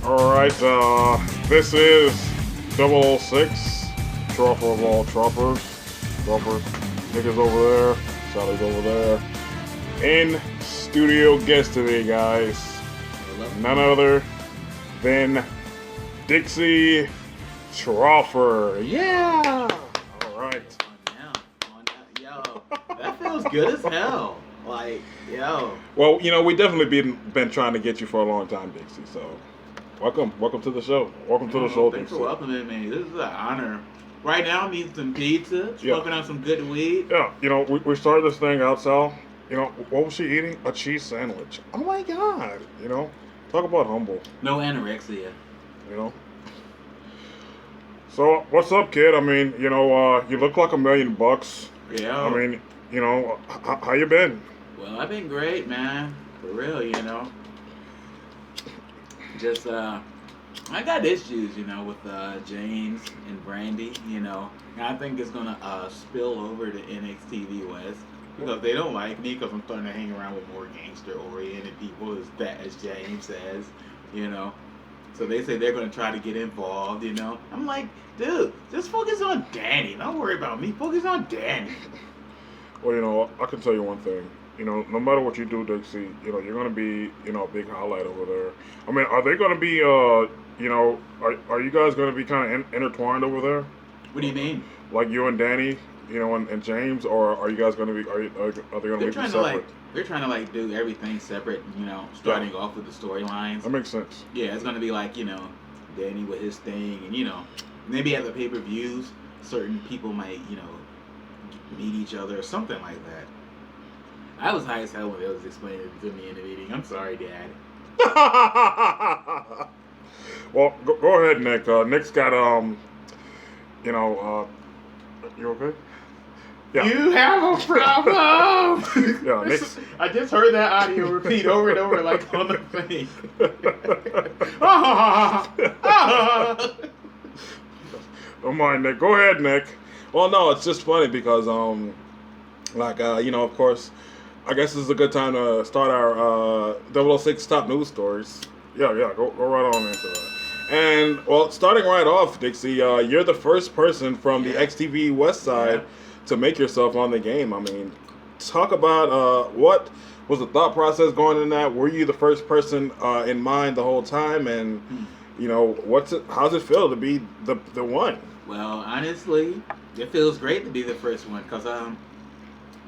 Alright, this is 006, Trooper of all troopers. Troopers. Niggas over there, Sally's over there. In studio guest today, guys. None other than DIXIE Trooper. Yeah! Alright. On now, yo, that feels good as hell. Like, yo. Well, we definitely been trying to get you for a long time, DIXIE, so welcome to the show. Welcome to the show, Thanks DIXIE. for welcoming me. This is an honor. Right now, I'm eating some pizza, smoking on some good weed. Yeah, we started this thing out, Sal. What was she eating? A cheese sandwich. Oh my God. Talk about humble. No anorexia. So, what's up, kid? I mean, you look like $1,000,000. Yeah. I mean, how you been? Well, I've been great, man. For real, Just, I got issues, with James and Brandy, And I think it's going to spill over to NXTV West because they don't like me because I'm starting to hang around with more gangster-oriented people, as James says, So they say they're going to try to get involved, I'm like, dude, just focus on Danny. Don't worry about me. Focus on Danny. Well, I can tell you one thing. No matter what you do, DIXIE, you're going to be, a big highlight over there. I mean, are they going to be, are you guys going to be kind of intertwined over there? What do you mean? Like you and Danny, and James, or are you guys going to be, are they going to be separate? They're trying to do everything separate, starting off with the storylines. That makes sense. Yeah, it's going to be like, Danny with his thing, and, maybe at the pay-per-views, certain people might, meet each other or something like that. I was high as hell when they was explaining it to me in the meeting. I'm sorry, Dad. Well, go ahead, Nick. Nick's got, you okay? Yeah. You have a problem! Yeah, Nick's... I just heard that audio repeat over and over like on the thing. Don't mind, Nick. Go ahead, Nick. Well, no, it's just funny because, of course, I guess this is a good time to start our 006 top news stories. Yeah, go right on into that. And, well, starting right off, DIXIE, you're the first person from the XTV West side to make yourself on the game. I mean, talk about what was the thought process going in that? Were you the first person in mind the whole time? And, how's it feel to be the one? Well, honestly, it feels great to be the first one because,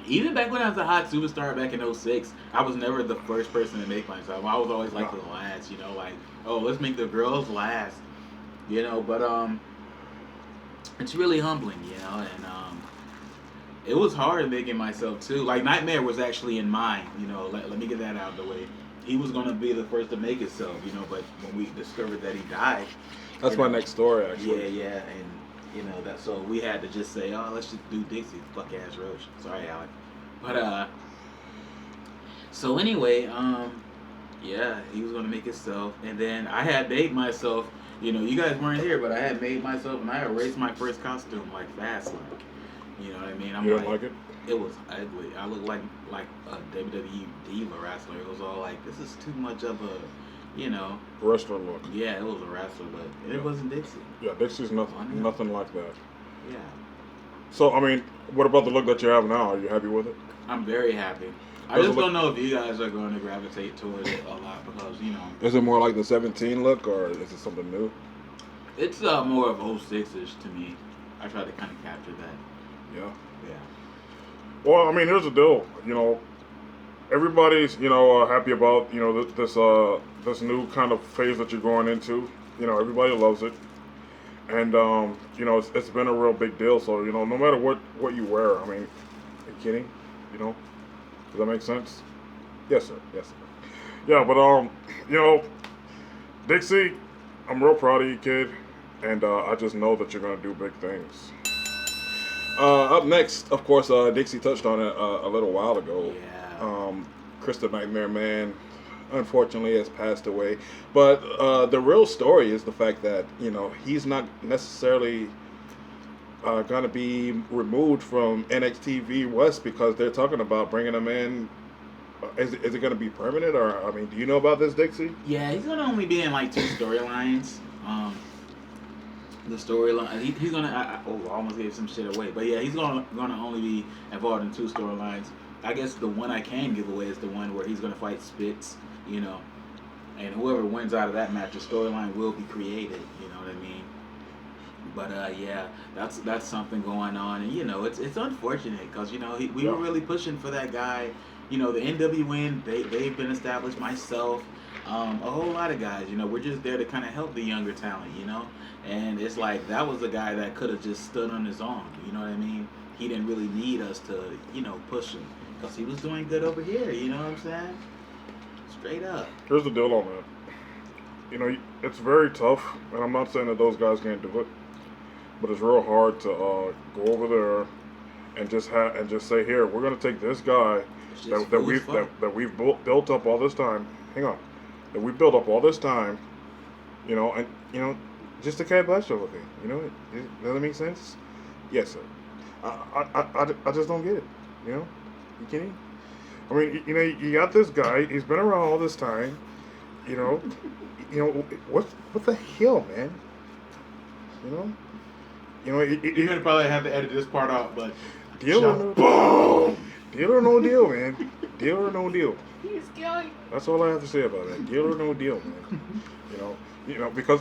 even back when I was a hot superstar back in 06, I was never the first person to make myself. I was always the last, let's make the girls last, but it's really humbling, and it was hard making myself too. Like Nightmare was actually in mind, let me get that out of the way. He was going to be the first to make himself, but when we discovered that he died. That's my next story, actually. Yeah, and that, so we had to just say, let's just do DIXIE, fuck ass Roach. Sorry, Alec. But so anyway, he was gonna make himself, and then I had made myself. You guys weren't here, but I had made myself, and I erased my first costume fast, You know what I mean? You didn't like it? It was ugly. I looked like a WWE diva wrestler. It was all like, this is too much of a. Wrestler look. Yeah, it was a wrestler, but it wasn't DIXIE. Yeah, DIXIE's nothing like that. Yeah. So, I mean, what about the look that you have now? Are you happy with it? I'm very happy. I just don't know if you guys are going to gravitate towards it a lot because, Is it more like the 17 look, or is it something new? It's more of 06-ish to me. I try to kind of capture that. Yeah. Yeah. Well, I mean, here's the deal. Everybody's, happy about, this new kind of phase that you're going into. Everybody loves it. And, it's been a real big deal. So, no matter what you wear, I mean, are you kidding? Does that make sense? Yes, sir. Yeah, but, DIXIE, I'm real proud of you, kid. And I just know that you're going to do big things. Up next, of course, DIXIE touched on it a little while ago. Yeah. Chris the Nightmare Man, unfortunately, has passed away. But the real story is the fact that, he's not necessarily going to be removed from NXTV West because they're talking about bringing him in is it going to be permanent, or I mean, do you know about this, Dixie? Yeah, he's gonna only be in like two storylines. The storyline he's gonna. I almost gave some shit away, but yeah, he's gonna only be involved in two storylines. I guess the one I can give away is the one where he's gonna fight Spitz. You know, and whoever wins out of that match, the storyline will be created. You know what I mean? But yeah, that's something going on, and you know, it's unfortunate because you know we were really pushing for that guy. You know, the NWN they've been established. Myself, a whole lot of guys. You know, we're just there to kind of help the younger talent. You know, and it's like that was a guy that could have just stood on his own. You know what I mean? He didn't really need us to push him because he was doing good over here. You know what I'm saying? Straight up. Here's the deal on that. You know, it's very tough, and I'm not saying that those guys can't do it, but it's real hard to go over there and just say, here, we're gonna take this guy that we've built up all this time. Hang on, that we built up all this time, you know, and you know, just to catch up with him. You know, does that make sense? Yes, sir. I just don't get it. You know, you kidding? I mean, you know, you got this guy. He's been around all this time. You know, what the hell, man? You know, you're gonna probably have to edit this part out, but deal or no deal, man. Deal or no deal. He's killing. That's all I have to say about that. Deal or no deal, man. You know, because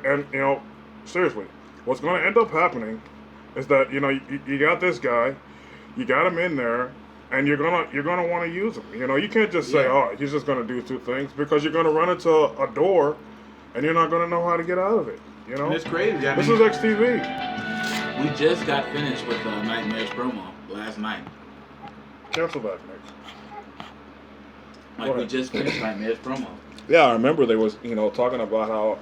and you know, seriously, what's going to end up happening is that you know you got this guy, you got him in there. And you're gonna want to use him. You know, you can't just say, "Oh, he's just gonna do two things," because you're gonna run into a door, and you're not gonna know how to get out of it. You know, and it's crazy. This is XTV. We just got finished with Nightmare's promo last night. Cancel that, Nick. We just finished Nightmare's promo. Yeah, I remember they was talking about how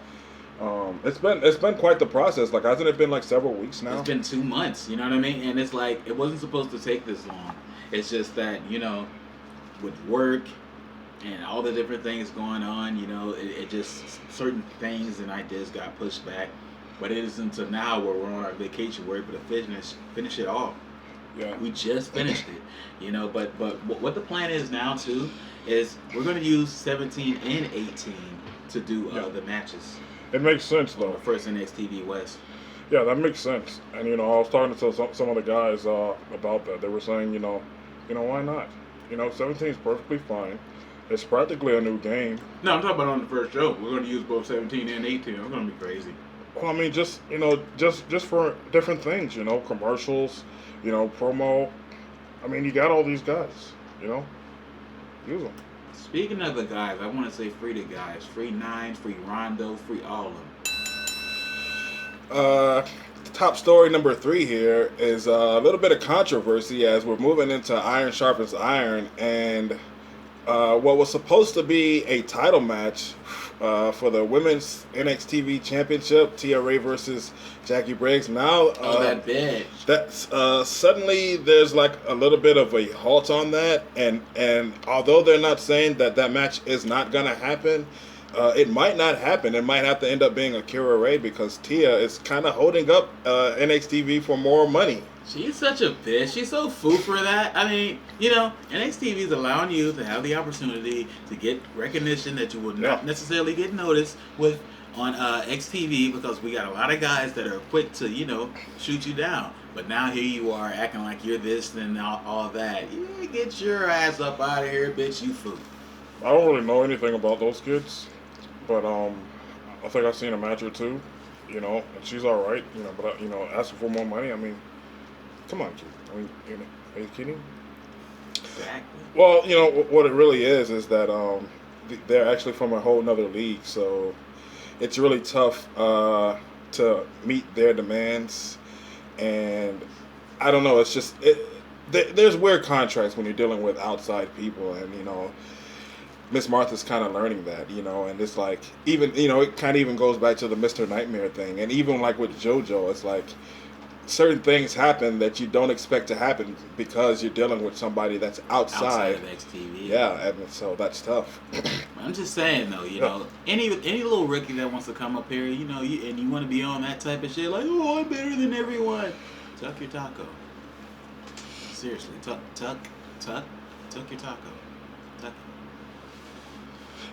it's been quite the process. Like, hasn't it been like several weeks now? It's been 2 months. You know what I mean? And it's like it wasn't supposed to take this long. It's just that, you know, with work and all the different things going on, you know, it just, certain things and ideas got pushed back. But it isn't until now where we're on our vacation, we're able to finish it off. Yeah. We just finished it, you know, but what the plan is now, too, is we're going to use 17 and 18 to do the matches. It makes sense, though. The first NXT West. Yeah, that makes sense. And, you know, I was talking to some of the guys about that. They were saying, you know, why not? You know, 17 is perfectly fine. It's practically a new game. No, I'm talking about on the first show. We're going to use both 17 and 18. It's going to be crazy. Well, I mean, just for different things, you know, commercials, you know, promo. I mean, you got all these guys, you know, use them. Speaking of the guys, I want to say free the guys. Free Nines, free Rondo, free all of them. Top story number 3 here is a little bit of controversy as we're moving into Iron Sharpens Iron, and what was supposed to be a title match for the Women's NXT Championship, Tia Ray versus Jackie Briggs. Now, that bitch. That's suddenly there's like a little bit of a halt on that, and although they're not saying that match is not gonna happen. It might not happen. It might have to end up being Akira Ray because Tia is kind of holding up NXT for more money. She's such a bitch. She's so fool for that. I mean, you know, NXT is allowing you to have the opportunity to get recognition that you would not necessarily get noticed with on XTV because we got a lot of guys that are quick to, you know, shoot you down. But now here you are acting like you're this and all that. Yeah, get your ass up out of here, bitch, you fool. I don't really know anything about those kids. But I think I've seen a match or two, you know, and she's all right, you know. But you know, asking for more money, I mean, come on, kid. I mean, you know, are you kidding? Exactly. Well, you know what it really is that they're actually from a whole nother league, so it's really tough to meet their demands, and I don't know. It's just there's weird contracts when you're dealing with outside people, and you know. Miss Martha's kind of learning that, you know, and it's like, even, you know, it kind of even goes back to the Mr. Nightmare thing. And even like with JoJo, it's like certain things happen that you don't expect to happen because you're dealing with somebody that's outside of XTV. Yeah, and so that's tough. I'm just saying, though, you know, any little rookie that wants to come up here, you know, and you want to be on that type of shit, like, oh, I'm better than everyone. Tuck your taco. Seriously, tuck your taco.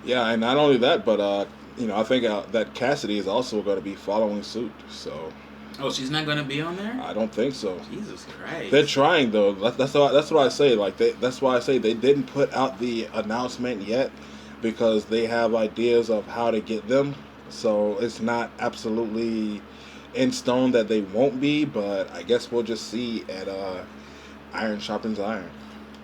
Yeah, and not only that, but I think that Cassidy is also going to be following suit. So Oh, she's not gonna be on there. I don't think so. Jesus They're Christ. trying though. That's what I say. Like that's why I say they didn't put out the announcement yet because they have ideas of how to get them. So it's not absolutely in stone that they won't be, but I guess we'll just see at Iron Sharpens Iron.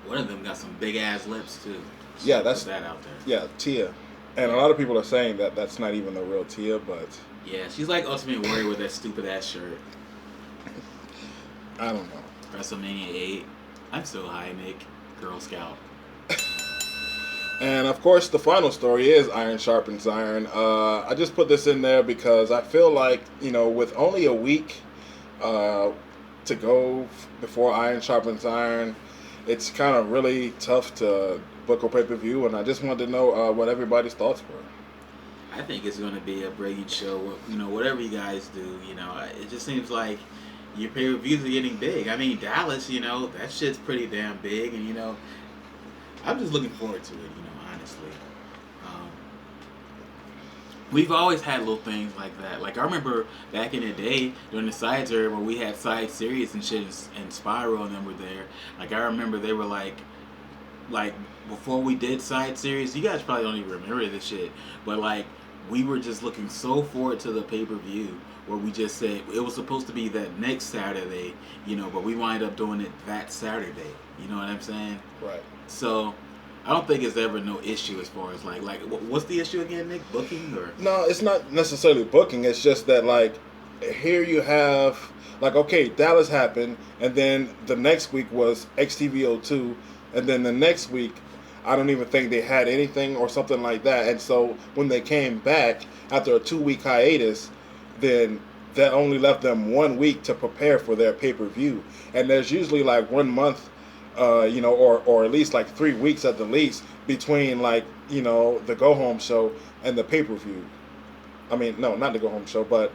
One of them got some big ass lips too. Just Yeah, wanna that's put that out there. yeah Tia, and a Yeah. lot of people are saying that that's not even the real Tia, but Yeah, she's like Ultimate Warrior with that stupid ass shirt. I don't know. WrestleMania 8. I'm so high, Nick. Girl Scout. And of course, the final story is Iron Sharpens Iron. I just put this in there because I feel like, with only a week to go before Iron Sharpens Iron, it's kind of really tough to book a pay per view. And I just wanted to know what everybody's thoughts were. I think it's going to be a brilliant show. Whatever you guys do, it just seems like your pay per views are getting big. I mean, Dallas, that shit's pretty damn big, and I'm just looking forward to it. Honestly, we've always had little things like that. Like I remember back in the day during the Side era where we had Side Series and shit, and Spiral and them were there. Like I remember they were like before we did Side Series. You guys probably don't even remember this shit, but like we were just looking so forward to the pay per view where we just said it was supposed to be that next Saturday, but we wind up doing it that Saturday. You know what I'm saying? Right. So I don't think it's ever no issue as far as like what's the issue again, Nick? Booking or? No, it's not necessarily booking. It's just that here you have okay, Dallas happened, and then the next week was XTV02, and then the next week I don't even think they had anything or something like that. And so when they came back after a 2-week hiatus, then that only left them 1 week to prepare for their pay per view. And there's usually 1 month, or at least 3 weeks at the least between the go home show and the pay per view. I mean, no, not the go home show, but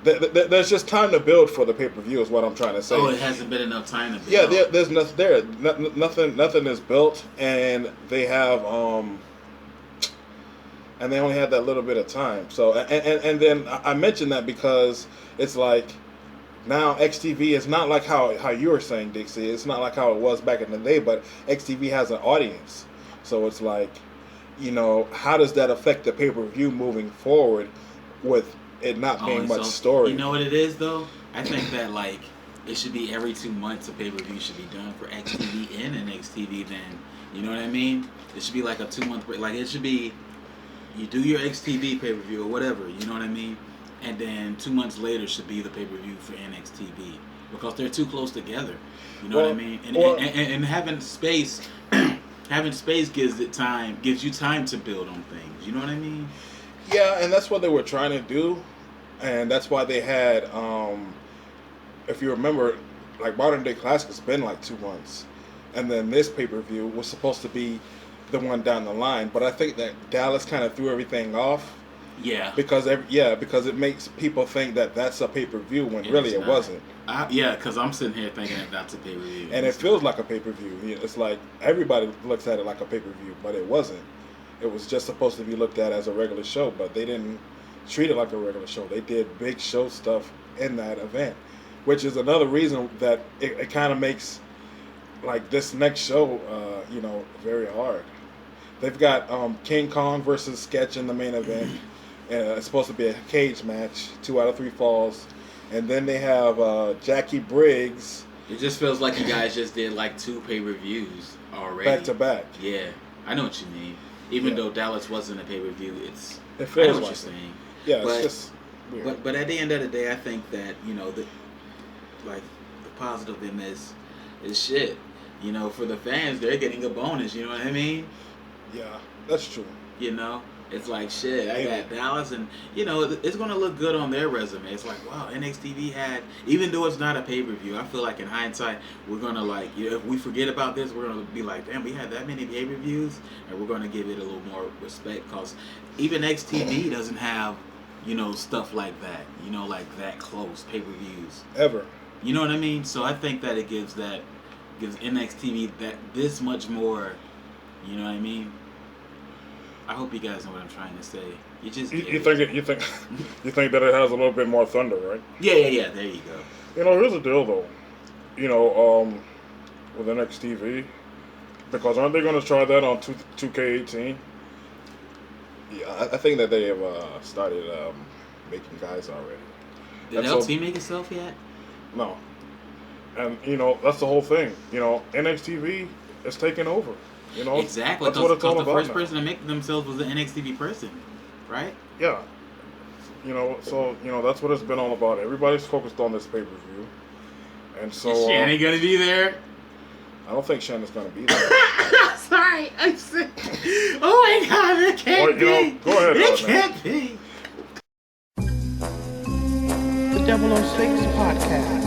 there's just time to build for the pay per view is what I'm trying to say. Oh, it hasn't been enough time to build. Yeah, there's nothing there. Nothing is built, and they have and they only had that little bit of time. So and then I mentioned that because it's now XTV is not like how you were saying, Dixie. It's not like how it was back in the day, but XTV has an audience. So it's how does that affect the pay per view moving forward with it not being much story? You know what it is though? I think that it should be every 2 months a pay per view should be done for XTV and NXTV. Then you know what I mean? It should be a 2-month break. It should be you do your XTV pay per view or whatever. You know what I mean? And then 2 months later should be the pay per view for NXTV because they're too close together. You know what I mean? And having space. Having space gives you time to build on things. You know what I mean? Yeah, and that's what they were trying to do, and that's why they had, if you remember, Modern Day Classic has been 2 months, and then this pay per view was supposed to be the one down the line. But I think that Dallas kind of threw everything off. Yeah. Because it makes people think that that's a pay per view when really it wasn't. Because I'm sitting here thinking that that's a pay per view, and it feels like a pay per view. It's everybody looks at it like a pay per view, but it wasn't. It was just supposed to be looked at as a regular show, but they didn't treat it like a regular show. They did big show stuff in that event, which is another reason that it kind of makes this next show, very hard. They've got King Kong versus Sketch in the main event. It's supposed to be a cage match, 2 out of 3 falls. And then they have Jackie Briggs. It just feels like you guys just did 2 pay-per-views already. Back to back. Yeah, I know what you mean. Even though Dallas wasn't a pay-per-view, it feels I know what you're saying. Yeah, it's just weird. But at the end of the day, I think that, the positive in this is shit. For the fans, they're getting a bonus, you know what I mean? Yeah, that's true. It's shit, I got Dallas, and, it's going to look good on their resume. It's wow, NXTV had, even though it's not a pay-per-view, I feel in hindsight, we're going to, if we forget about this, we're going to be damn, we had that many pay-per-views, and we're going to give it a little more respect, because even XTV doesn't have, stuff like that, that close pay-per-views. Ever. You know what I mean? So I think that it gives NXTV that this much more You know what I mean? I hope you guys know what I'm trying to say. You just You think that it has a little bit more thunder, right? Yeah. There you go. Here's the deal though. With NXTV, because aren't they going to try that on 2K18? Yeah, I think that they have started making guys already. Did LT make itself yet? No. And that's the whole thing. NXTV is taking over. Exactly. That's what it's all the about first now. person to make themselves was an NXTV person, right? Yeah. So that's what it's been all about. Everybody's focused on this pay-per-view, and so Is Shannon gonna be there? I don't think Shannon's gonna be there. Sorry, I'm sick. Oh my God, it can't be. Go ahead. It can't be. The 006 Podcast.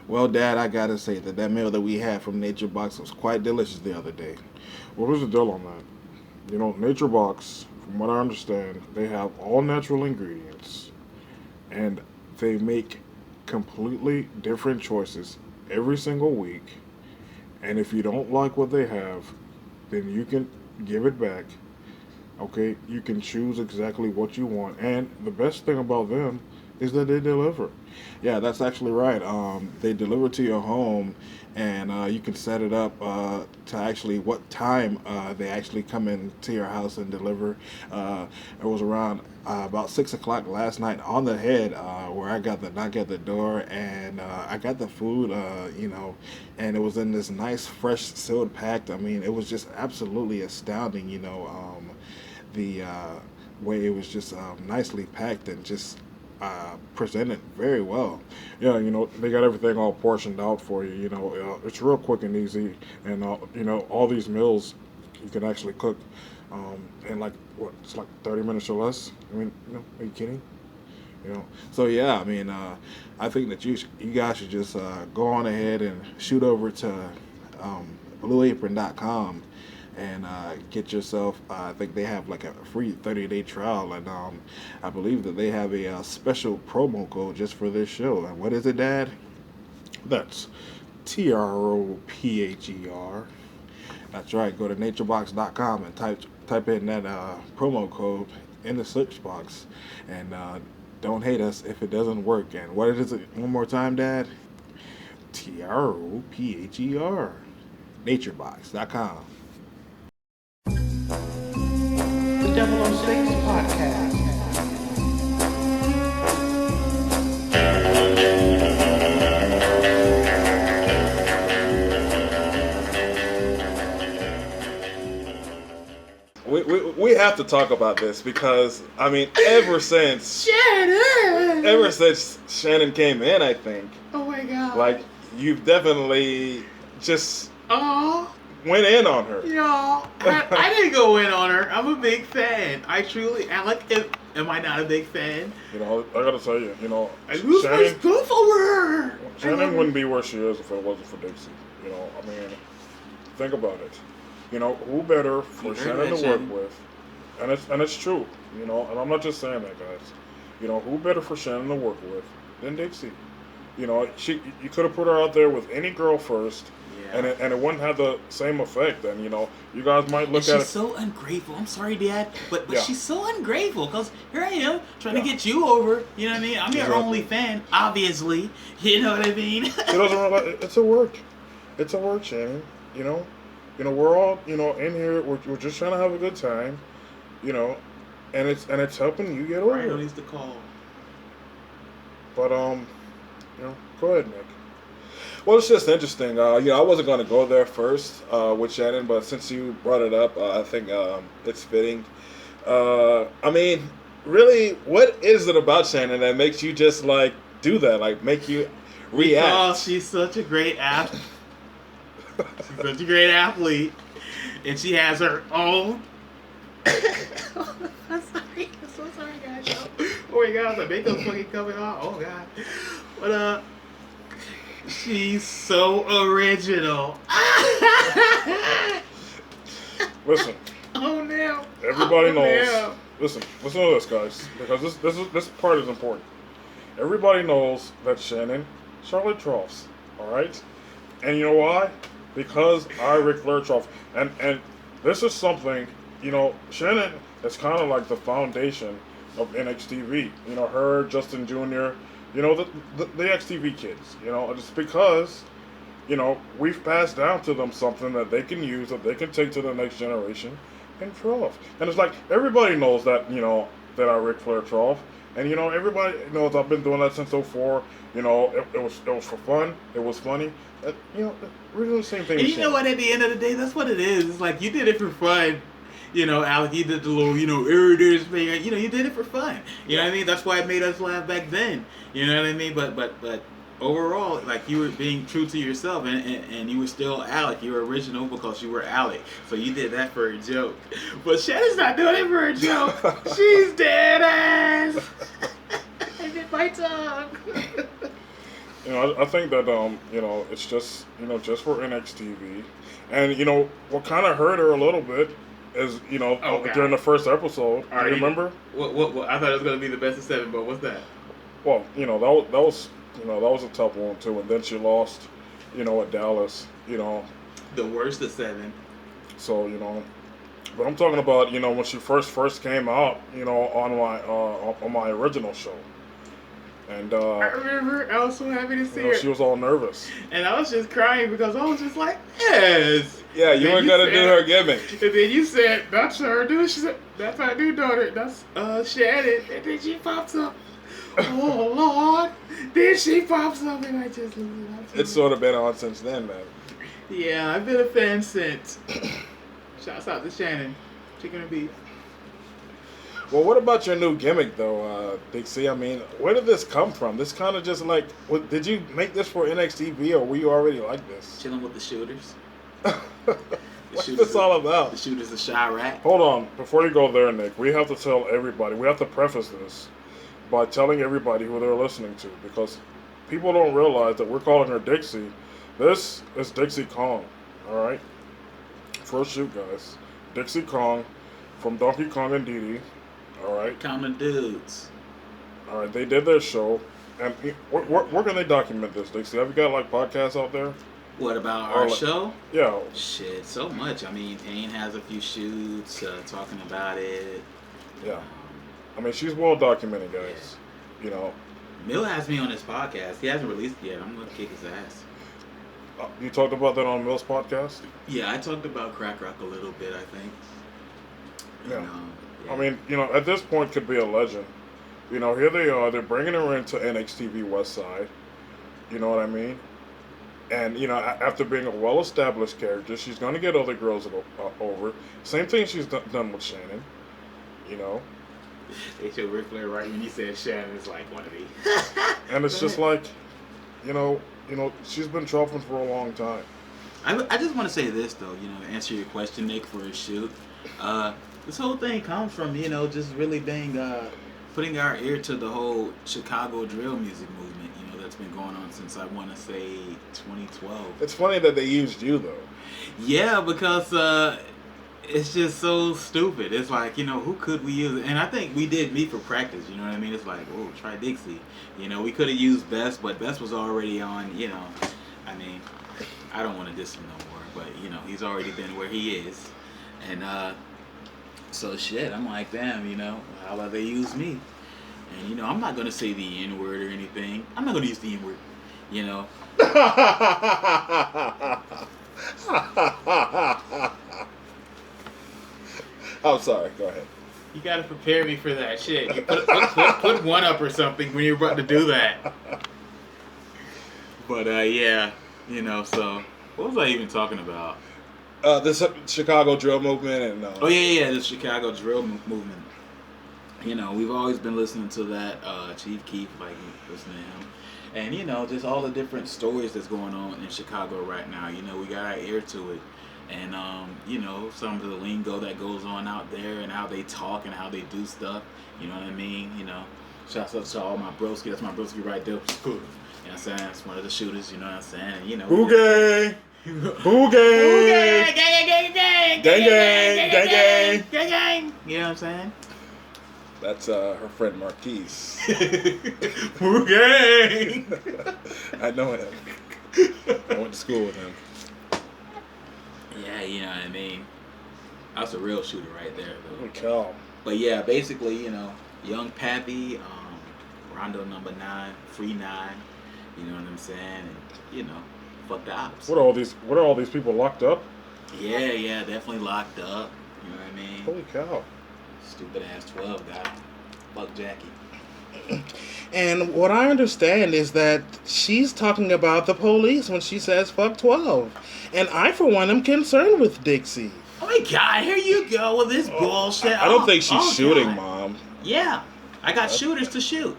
Well, Dad, I gotta say that meal that we had from Nature Box was quite delicious the other day. Well, here's the deal on that. Nature Box, from what I understand, they have all natural ingredients, and they make completely different choices every single week. And if you don't like what they have, then you can give it back. Okay, you can choose exactly what you want, and the best thing about them is that they deliver. Yeah, that's actually right. They deliver to your home, and you can set it up to actually what time they actually come into your house and deliver. It was around about 6 o'clock last night on the head where I got the knock at the door, and I got the food, and it was in this nice, fresh, sealed packed. I mean, it was just absolutely astounding, the way it was just nicely packed and just presented very well. Yeah, they got everything all portioned out for you. It's real quick and easy, and all these meals you can actually cook in it's like 30 minutes or less. I mean, are you kidding? So yeah, I mean, I think that you guys should just go on ahead and shoot over to blueapron.com and get yourself, I think they have like a free 30-day trial, and I believe that they have a special promo code just for this show. And what is it, Dad? That's TROPHER. That's right. Go to naturebox.com and type in that promo code in the search box, and don't hate us if it doesn't work. And what is it one more time, Dad? TROPHER. Naturebox.com. The 006 Podcast. We have to talk about this because I mean ever since Shannon came in, I think. Oh my God. Like you've definitely just Oh. went in on her. No, I didn't go in on her. I'm a big fan. I truly am. Am I not a big fan? I gotta tell you, I lose my stuff over her. Shannon wouldn't be where she is if it wasn't for Dixie. I mean, think about it. Who better for Shannon to work with? And it's true. And I'm not just saying that, guys. Who better for Shannon to work with than Dixie? You could have put her out there with any girl first. Yeah. And it wouldn't have the same effect. And you guys might look at it. She's so ungrateful. I'm sorry, Dad, but Yeah. she's so ungrateful because here I am trying to get you over. You know what I mean? I'm your Exactly. only fan, obviously. You know what I mean? She doesn't realize it's a work. It's a work, Shannon. We're all in here. We're just trying to have a good time. And it's helping you get over Rhino it. needs to call. But go ahead, Nick. Well, it's just interesting. I wasn't going to go there first with Shannon, but since you brought it up, I think it's fitting. I mean, really, what is it about Shannon that makes you just do that, make you react? Because she's such a great athlete. She's such a great athlete, and she has her own. I'm sorry. I'm so sorry, guys. Oh my God, the makeup's fucking coming off. Oh God. But She's so original. Listen, Oh no. everybody Oh, knows. no. Listen to this, guys, because this part is important. Everybody knows that Shannon Charlotte troughs. All right, and you know why? Because I Ric Flair trough, and this is something, Shannon is kind of like the foundation of NXTV. Her, Justin Jr. The XTV kids. Just because we've passed down to them something that they can use, that they can take to the next generation and trough. And it's like everybody knows that, that I Ric Flair trough. And everybody knows I've been doing that since '04. It was for fun. It was funny. We're doing the same thing. And you know what? At the end of the day, that's what it is. It's like you did it for fun. Alec, you did the little, irritated thing. You did it for fun. You know what I mean? That's why it made us laugh back then. You know what I mean? But overall, like, you were being true to yourself, and you were still Alec. You were original because you were Alec. So you did that for a joke. But Shannon's not doing it for a joke. She's dead ass. I bit my tongue. I think that it's just just for NXTV, and what kind of hurt her a little bit is during the first episode. Do you remember? What? I thought it was gonna be the best of 7, but what's that? Well, that was a tough one too, and then she lost, at Dallas. The worst of 7. So but I'm talking about when she first came out, on my original show. And I remember I was so happy to see her. She was all nervous. And I was just crying because I was just like, yes. Yeah, you weren't gonna do her gimmick. And then you said, that's her dude. She said, that's our new daughter. That's Shannon. And then she pops up. Oh Lord. Then she pops up and I just lose it. It's sort of been on since then, man. Yeah, I've been a fan since. Shouts out to Shannon. Chicken and beef. Well, what about your new gimmick, though, DIXIE? I mean, where did this come from? This kind of just like, did you make this for NXTV, or were you already like this? Chilling with the shooters. What's this all about? The shooters of Chirac. Hold on. Before you go there, Nick, we have to tell everybody, we have to preface this by telling everybody who they're listening to, because people don't realize that we're calling her DIXIE. This is Dixie Kong, all right? First shoot, guys. Dixie Kong from Donkey Kong and Dee Dee. All right. Common dudes. All right. They did their show, and where can they document this, Dixie? Have you got like podcasts out there? What about our show? Yeah. Shit, so much. I mean, Ain has a few shoots talking about it. Yeah. I mean, she's well documented, guys. Yeah. Mill has me on his podcast. He hasn't released it yet. I'm gonna kick his ass. You talked about that on Mill's podcast? Yeah, I talked about Crack Rock a little bit, I think. Yeah. And, I mean, at this point, could be a legend. Here they are. They're bringing her into NXTV West Side. You know what I mean? And, after being a well-established character, she's going to get other girls over. Same thing she's done with Shannon. They showed Ric Flair right when you said Shannon is like one of these. And it's just like, she's been troughing for a long time. I just want to say this, though, to answer your question, Nick, for a shoot. This whole thing comes from, just really being, putting our ear to the whole Chicago drill music movement, that's been going on since, I want to say, 2012. It's funny that they used you, though. Yeah, because it's just so stupid. It's like, who could we use? And I think we did meet for practice, you know what I mean? It's like, oh, try DIXIE. We could have used Best, but Best was already on, I mean, I don't want to diss him no more, but, he's already been where he is. And, so shit, I'm like, damn, how about they use me? And, I'm not going to say the N-word or anything. I'm not going to use the N-word, I'm sorry, go ahead. You got to prepare me for that shit. You put one up or something when you're about to do that. But, yeah, so what was I even talking about? This Chicago drill movement and the Chicago drill movement. We've always been listening to that Chief Keef, like listening to him, and just all the different stories that's going on in Chicago right now. We got our ear to it, and some of the lingo that goes on out there and how they talk and how they do stuff. You know what I mean? Shouts out to all my broski. That's my broski right there. what I'm saying? That's one of the shooters, you know what I'm saying? And, you know. Boogie! Boogie! Gang. You know what I'm saying? That's her friend Marquise. Gang. I know him. I went to school with him. Yeah, you know what I mean? That's a real shooter right there, though. Holy cow. But yeah, basically, you know, young Pappy, Rondo number 9, free 9, you know what I'm saying? And, you know, fuck the ops. What are all these people locked up? Yeah, definitely locked up. You know what I mean? Holy cow. Stupid ass 12 guy. Fuck Jackie. And what I understand is that she's talking about the police when she says fuck 12. And I, for one, am concerned with Dixie. Oh my god, here you go with this bullshit. I don't think she's shooting, God. Mom. Yeah, I got shooters to shoot.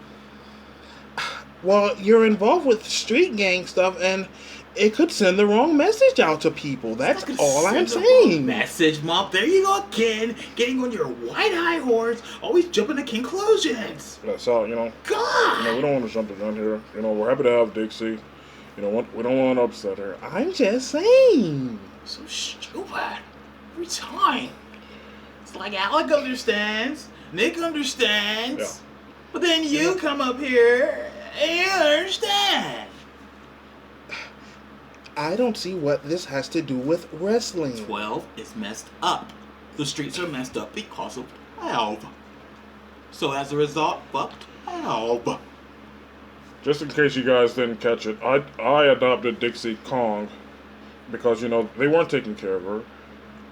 Well, you're involved with street gang stuff, and it could send the wrong message out to people. That's all I'm saying. Message, Mom. There you go again, getting on your white high horse, always jumping to conclusions. That's all, you know. God. You know, we don't want to jump the gun here. You know, we're happy to have Dixie. You know, we don't want to upset her. I'm just saying. So stupid. Every time. It's like Alec understands, Nick understands, Yeah. but then you come up here and you understand. I don't see what this has to do with wrestling. 12 is messed up. The streets are messed up because of 12. So as a result, fuck 12. Just in case you guys didn't catch it, I adopted Dixie Kong because, you know, they weren't taking care of her.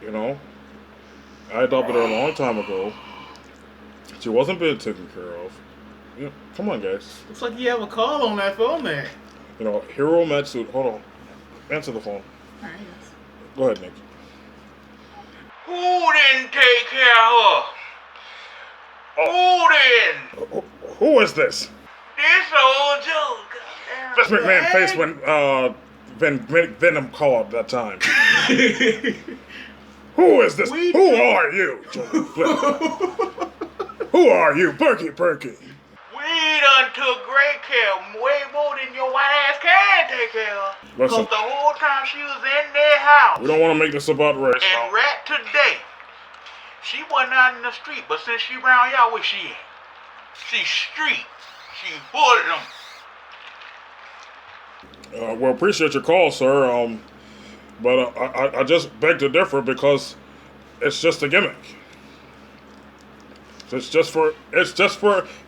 You know, I adopted her a long time ago. She wasn't being taken care of. You know, come on, guys. Looks like you have a call on that phone there. You know, Hiro Matsu. Hold on. Answer the phone. Alright. Go ahead, Nick. Who didn't take care of her? Who didn't? Who is this? This old joke. This McMahon face when Venom called that time. Who is this? Who are you? Who are you? Perky. We done took great care, way more than your white ass can take care of. Listen. Cause the whole time she was in their house. We don't want to make this about race. And right today, she wasn't out in the street, but since she around y'all, where she at? She street. She hoodlum. Well, appreciate your call, sir. But I just beg to differ because it's just a gimmick. It's just for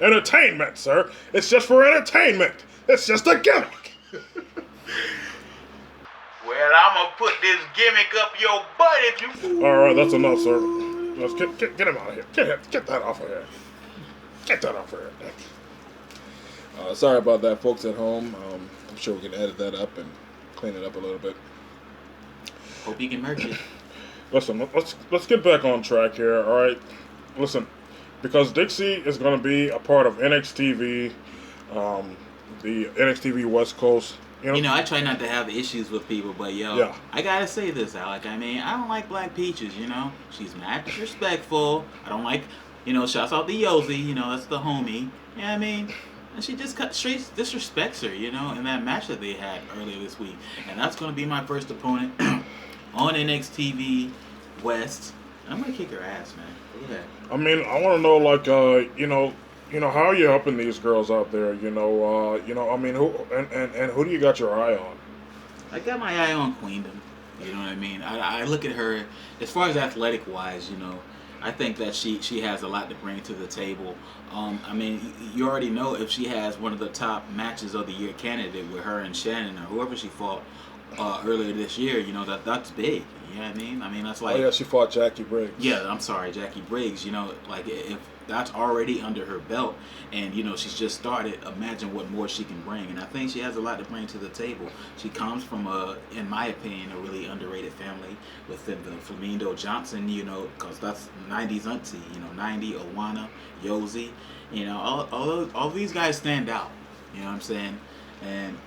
entertainment, sir. It's just for entertainment. It's just a gimmick. Well, I'm gonna put this gimmick up your butt if you. All right, that's enough, sir. Let's get him out of here. Get that off of here. Get that off of here. Sorry about that, folks at home. I'm sure we can edit that up and clean it up a little bit. Hope you can merch it. Listen, let's get back on track here. All right. Listen, because Dixie is going to be a part of NXTV, the NXTV West Coast. You know, I try not to have issues with people, but yo, Yeah. I gotta say this, Alec. I mean, I don't like Black Peaches, you know? She's mad disrespectful. I don't like, you know, shouts out to Yosi, you know, that's the homie. You know what I mean? And she just cut straight disrespects her, you know, in that match that they had earlier this week. And that's gonna be my first opponent on NXTV West. I'm gonna kick her ass, man. Look at that. I mean, I want to know, like, you know, how are you helping these girls out there? I mean, who do you got your eye on? I got my eye on Queendom. You know what I mean? I look at her, as far as athletic-wise, you know, I think that she has a lot to bring to the table. I mean, you already know if she has one of the top matches of the year candidate with her and Shannon or whoever she fought earlier this year, you know, that's big. You know what I mean? I mean, that's like... Oh, yeah, she fought Jackie Briggs. Yeah, I'm sorry, Jackie Briggs. You know, like, if that's already under her belt and, you know, she's just started, imagine what more she can bring. And I think she has a lot to bring to the table. She comes from, in my opinion, a really underrated family within the Flamingo Johnson, you know, because that's 90s auntie, you know, 90, Owana, Yosi. You know, all these guys stand out. You know what I'm saying? And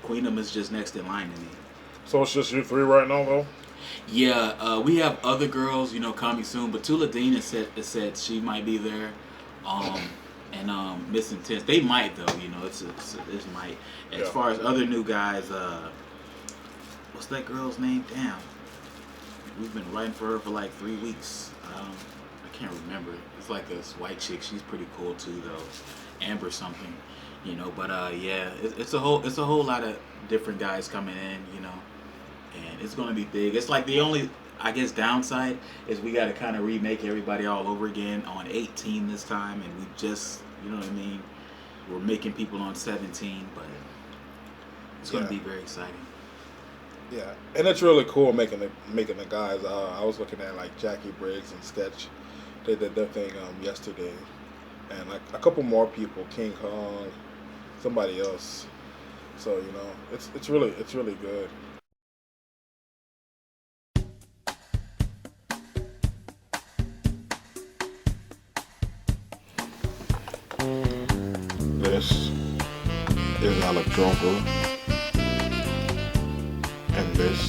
Queendom is just next in line to me. So it's just you three right now, though? Yeah, we have other girls, you know, coming soon. But Tula Dean has said she might be there, and Miss Intense. They might though, you know, it's might. As far as other new guys, what's that girl's name? Damn, we've been writing for her for like 3 weeks. I can't remember. It's like this white chick. She's pretty cool too though, Amber something, you know. But yeah, it's a whole lot of different guys coming in, you know, and it's gonna be big. It's like the only, I guess, downside is we got to kind of remake everybody all over again on 18 this time, and we just, you know what I mean, we're making people on 17, but it's going to be very exciting. Yeah, and it's really cool making the guys. I was looking at like Jackie Briggs and Sketch. They did their thing yesterday, and like a couple more people, King Kong, somebody else. So you know, it's really good. This is Electronica, and this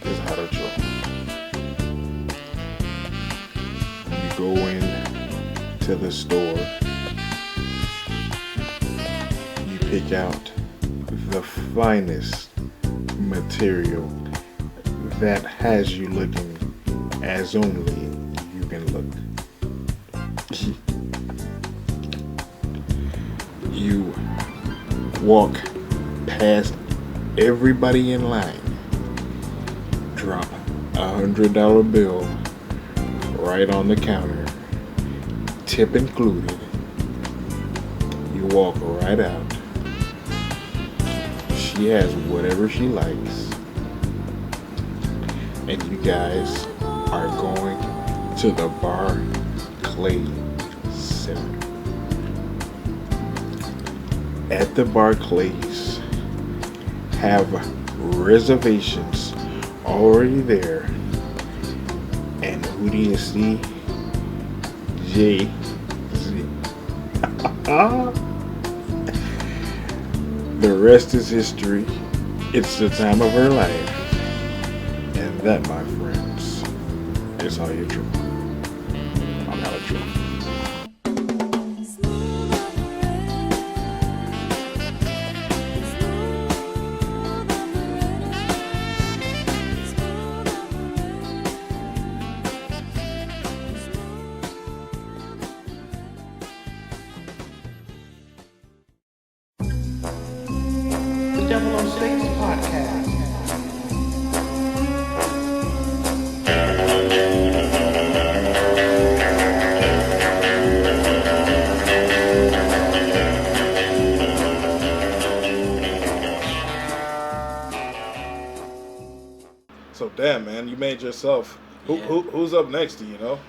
is how to draw. You go in to the store, you pick out the finest material that has you looking as only you can look. You walk past everybody in line, drop $100 bill right on the counter, tip included. You walk right out. She has whatever she likes, and you guys are going to the Barclay Center. At the Barclays, have reservations already there, and who do you see? Jay-Z. The rest is history. It's the time of her life, and that, my friends, is how you draw. I'm how to draw. The 006 Podcast. So damn, man, you made yourself. Yeah. Who's up next? Do you know?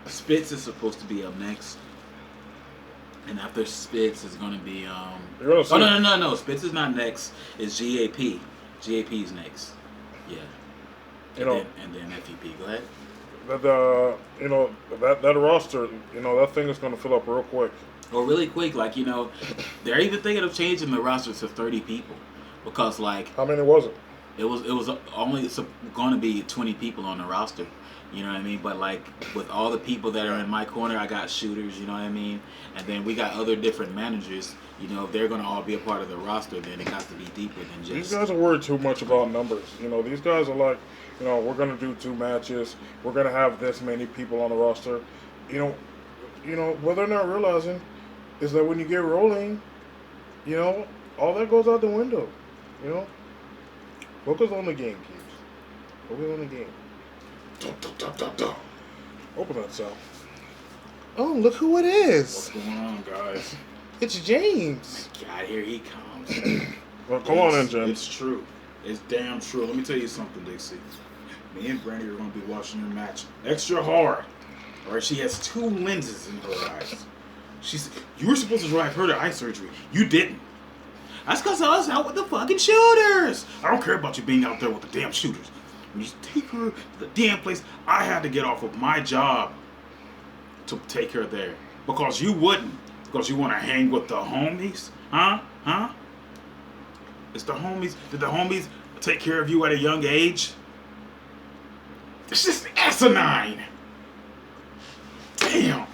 Spitz is supposed to be up next. And after Spitz is going to be You're gonna no. Spitz is not next. It's GAP. GAP's next. Yeah. And then FEP. Go ahead. That roster, that thing is gonna fill up real quick. Or really quick, like, they're even thinking of changing the roster to 30 people because, like, How many was it? it was only going to be 20 people on the roster. You know what I mean? But, like, with all the people that are in my corner, I got shooters, you know what I mean? And then we got other different managers. If they're going to all be a part of the roster, then it got to be deeper than just... These guys are worried too much about numbers. These guys are like, we're going to do 2 matches. We're going to have this many people on the roster. What they're not realizing is that when you get rolling, all that goes out the window. Focus on the game, kids. Focus on the game. Open that cell. Oh, look who it is. What's going on, guys? It's James. God, here he comes. Well, come on in, James. It's true. It's damn true. Let me tell you something, Dixie. Me and Brandy are going to be watching your match extra hard. All right, she has 2 lenses in her eyes. You were supposed to drive her to eye surgery. You didn't. That's because I was out with the fucking shooters. I don't care about you being out there with the damn shooters. When you take her to the damn place, I had to get off of my job to take her there. Because you wouldn't. Because you want to hang with the homies? Huh? It's the homies. Did the homies take care of you at a young age? It's just asinine. Damn.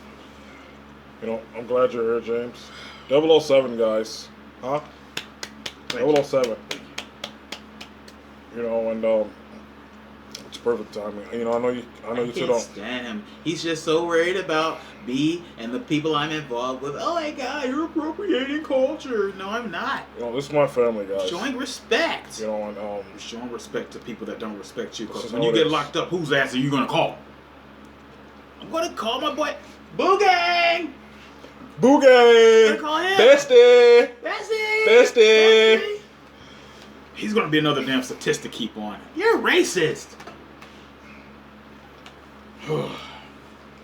You know, I'm glad you're here, James. 007, guys. Huh? 007. You know, and it's perfect timing. You know, I know you I two can't don't. stand him. He's just so worried about me and the people I'm involved with. Oh my God, you're appropriating culture. No, I'm not. You know, this is my family, guys. Showing respect. You know, and You're showing respect to people that don't respect you. This Because is when how you it get is. locked up, whose ass are you gonna call? I'm gonna call my boy Boogang. Boogie! Gonna call him. Bestie! Bessie. Bestie. He's gonna be another damn statistic to keep on. You're racist.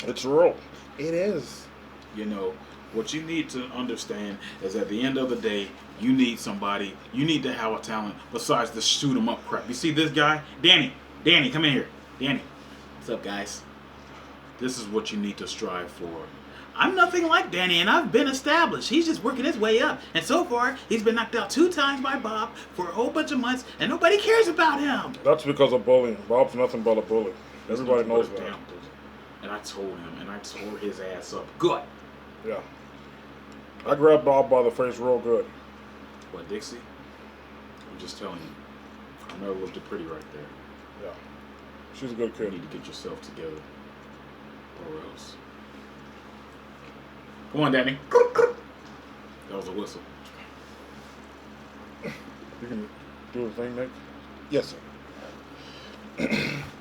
It's real. It is. You know, what you need to understand is at the end of the day, you need somebody, you need to have a talent besides the shoot 'em up crap. You see this guy? Danny, come in here. Danny, What's up, guys? this is what you need to strive for. I'm nothing like Danny, and I've been established. He's just working his way up. And so far, he's been knocked out 2 times by Bob for a whole bunch of months, and nobody cares about him. That's because of bullying. Bob's nothing but a bully. Everybody knows Damn, that. dude. And I told him, and I tore his ass up. Good. Yeah. I grabbed Bob by the face real good. But Dixie, I'm just telling you, Carmela was the pretty right there. Yeah. She's a good You kid. need to get yourself together, or else. Come on, Danny. That was a whistle. You can do the thing, Nick? Yes, sir.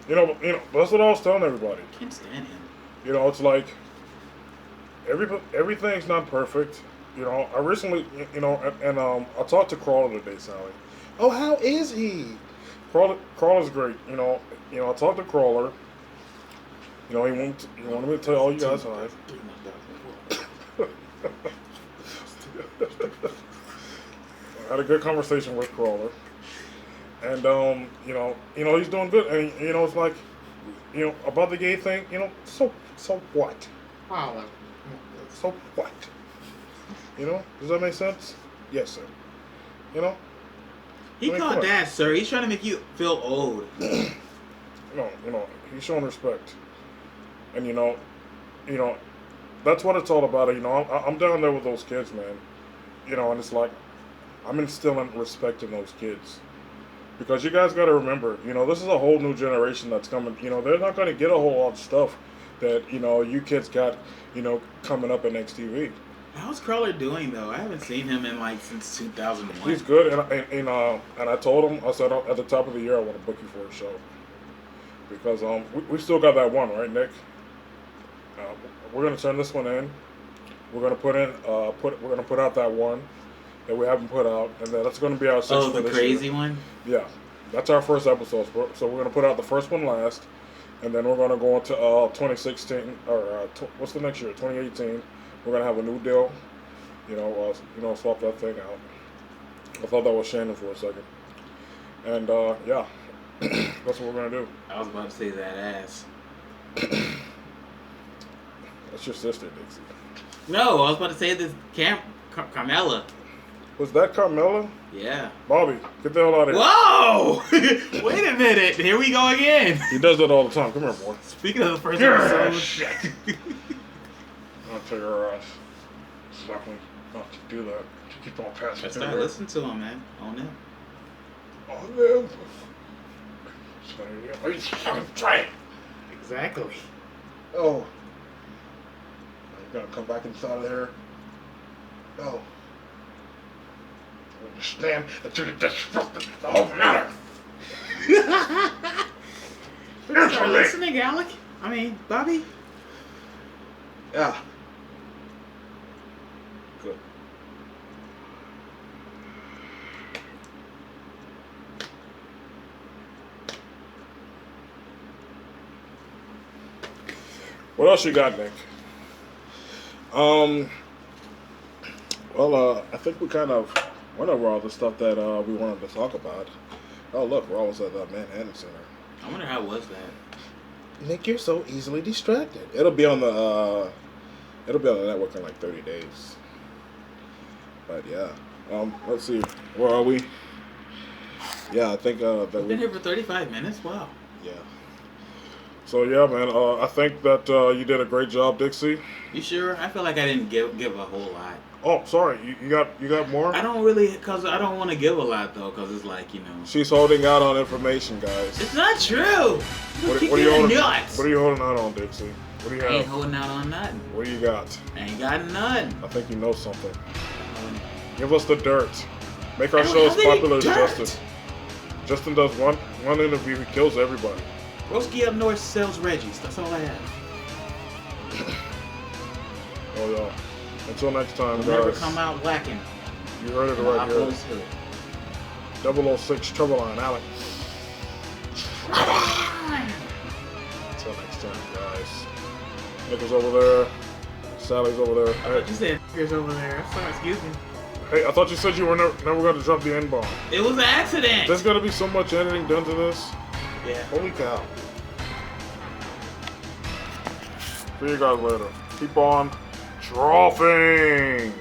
you know, that's what I was telling everybody. I can't stand him. You know, it's like everything's not perfect. You know, I recently, you know, and I talked to Crawler today, Sally. Oh, how is he? Crawler's great. You know, I talked to Crawler. You know, he wanted me to tell all you guys hi. I had a good conversation with Crawler, and you know, he's doing good, and you know, it's like, you know, about the gay thing, you know, so what? Wow. So what? You know, does that make sense? Yes, sir. You know, He I mean, called come on. Dad, sir. He's trying to make you feel old. you know, he's showing respect, and you know, that's what it's all about. You know, I'm down there with those kids, man. You know, and it's like, I'm instilling respect in those kids. Because you guys got to remember, you know, this is a whole new generation that's coming. You know, they're not going to get a whole lot of stuff that, you know, you kids got, you know, coming up in XTV. How's Crawler doing, though? I haven't seen him in, like, since 2001. He's good, and I told him, I said, at the top of the year, I want to book you for a show. Because we still got that one, right, Nick? We're going to turn this one in. We're going to we're going to put out that one that we haven't put out, and then that's going to be our sixth Oh, for the this crazy year. one? Yeah, that's our first episode. So we're going to put out the first one last, and then we're going to go into 2016 or what's the next year? 2018. We're going to have a new deal. You know, swap that thing out. I thought that was Shannon for a second, and yeah, that's what we're going to do. I was about to say that ass. That's your sister, Dixie. No, I was about to say this Carmela. Was that Carmela? Yeah. Bobby, get the hell out of here. Whoa! Wait a minute. Here we go again. He does that all the time. Come here, boy. Speaking of the first Yeah, episode. shit. I'll tell your ass. Exactly not to do that. To keep on passing. Let's start listening to him, man. On him. On them. So, try it. Exactly. Oh. You're gonna come back inside of there? No. I understand that you're disrupting the whole matter. Start listening, Alec. I mean, Bobby. Yeah. Good. What else you got, Nick? Well, I think we kind of went over all the stuff that we wanted to talk about. Oh, look, we're almost at the Manhattan Center. I wonder how was that? Nick, you're so easily distracted. It'll be on the network in like 30 days. But yeah, let's see, where are we? Yeah, I think that We've been here for 35 minutes. Wow. yeah. So yeah, man. I think that you did a great job, Dixie. You sure? I feel like I didn't give a whole lot. Oh, sorry. You got more? I don't really, cause I don't want to give a lot though, cause it's like She's holding out on information, guys. it's not true. What Kick are me you in the holding? nuts. What are you holding out on, Dixie? What do you I ain't have? holding out on nothing. What do you got? I ain't got nothing. I think you know something. Give us the dirt. Make our I don't show as have any popular as dirt. Justin. Justin does one interview, he kills everybody. Broski up north sells Reggie's. That's all I have. Oh yeah. Until next time, Don't ever guys. come out lacking. You heard it right here. 006 Trouble Line, Alec. Until next time, guys. Nick's over there. Sally's over there. I thought you said here's over there. Sorry, excuse me. Hey, I thought you said you were never going to drop the N-bomb. It was an accident. There's going to be so much editing done to this. Yeah. Holy cow. See you guys later. Keep on dropping.